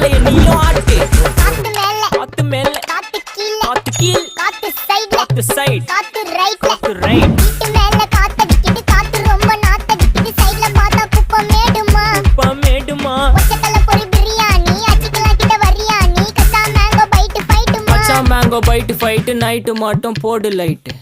தலைய நீயும் ஆட்டு. காத்து மேல காத்து மேல காத்து கீழ காத்து கீழ் காத்து சைடுல காத்து சைடு காத்து ரைட்ல காத்து ரைட். வீட்டு மேல காத்தடிக்குது காத்து ரொம்ப நாத்தடிக்குது சைடுல பார்த்தா குப்பை மேடுமா மேடுமா ஒச்சக்கல்ல பொரி பிரியாணி அச்சிக்கலாம் கிட்ட வரியாணி கச்சா மேங்கோ பைட்டு ஃபைட்டுமா மேங்கோ பைட்டு ஃபைட்டு நைட்டு மட்டும் போடு லைட்டு.